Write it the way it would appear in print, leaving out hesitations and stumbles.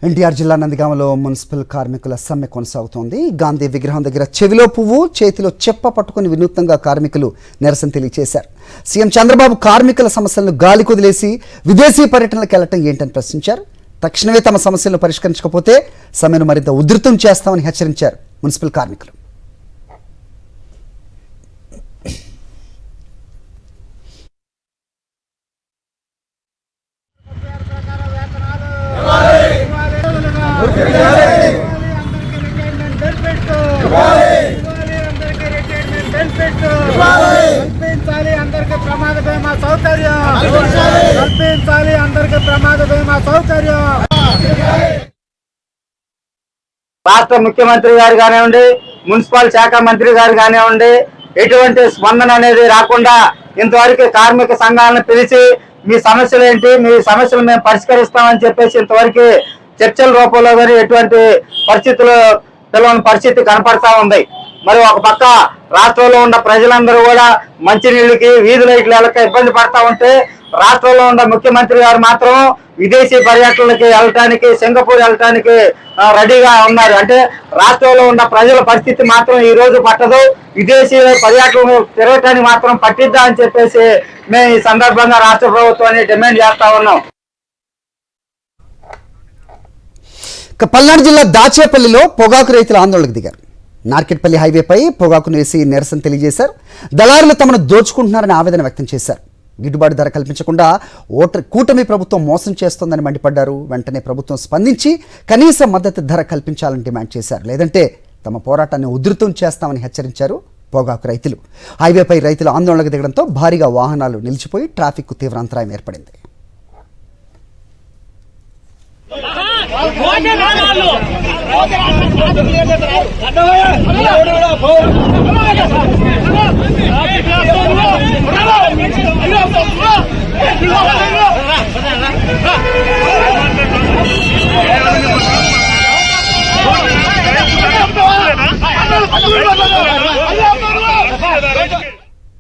ఎన్టీఆర్ జిల్లా నందిగామలో మున్సిపల్ కార్మికుల సమ్మె కొనసాగుతోంది. గాంధీ విగ్రహం దగ్గర చెవిలో పువ్వు చేతిలో చెప్ప పట్టుకుని వినూత్నంగా కార్మికులు నిరసన తెలియజేశారు. సీఎం చంద్రబాబు కార్మికుల సమస్యలను గాలి కుదిలేసి విదేశీ పర్యటనలకు వెళ్లటం ఏంటని ప్రశ్నించారు. తక్షణమే తమ సమస్యలను పరిష్కరించకపోతే సమ్మెను మరింత ఉధృతం చేస్తామని హెచ్చరించారు మున్సిపల్ కార్మికులు. రాష్ట్ర ముఖ్యమంత్రి గారు కానివ్వండి, మున్సిపల్ శాఖ మంత్రి గారు కానివ్వండి, ఎటువంటి స్పందన అనేది రాకుండా ఇంతవరకు కార్మిక సంఘాలను పిలిచి మీ సమస్యలు ఏంటి, మీ సమస్యలు మేము పరిష్కరిస్తామని చెప్పేసి ఇంతవరకు చర్చల రూపంలో కానీ ఎటువంటి పరిస్థితులు పిలవని పరిస్థితి కనపడతా ఉంది. మరి ఒక పక్క రాష్ట్రంలో ఉన్న ప్రజలందరూ కూడా మంచినీళ్ళకి, వీధి లైట్లు వెళ్ళక ఇబ్బంది పడతా ఉంటే, రాష్ట్రంలో ఉన్న ముఖ్యమంత్రి గారు మాత్రం విదేశీ పర్యటనలకి వెళ్ళటానికి, సింగపూర్ వెళ్ళటానికి రెడీగా ఉన్నారు. అంటే రాష్ట్రంలో ఉన్న ప్రజల పరిస్థితి మాత్రం ఈ రోజు పట్టదు, విదేశీ పర్యటనలు తిరగటానికి మాత్రం పట్టిద్దా అని చెప్పేసి మేము ఈ సందర్భంగా రాష్ట్ర ప్రభుత్వాన్ని డిమాండ్ చేస్తా ఉన్నాం. పల్నాడు జిల్లా దాచేపల్లిలో పొగాకు రైతులు ఆందోళనకు దిగారు. నార్కెట్పల్లి హైవేపై పొగాకును వేసి నిరసన తెలియజేశారు. దళారులు తమను దోచుకుంటున్నారని ఆవేదన వ్యక్తం చేశారు. గిట్టుబాటు ధర కల్పించకుండా కూటమి ప్రభుత్వం మోసం చేస్తోందని మండిపడ్డారు. వెంటనే ప్రభుత్వం స్పందించి కనీస మద్దతు ధర కల్పించాలని డిమాండ్ చేశారు. లేదంటే తమ పోరాటాన్ని ఉధృతం చేస్తామని హెచ్చరించారు పొగాకు రైతులు. హైవేపై రైతులు ఆందోళనకు దిగడంతో భారీగా వాహనాలు నిలిచిపోయి ట్రాఫిక్ తీవ్ర అంతరాయం ఏర్పడింది. రోజు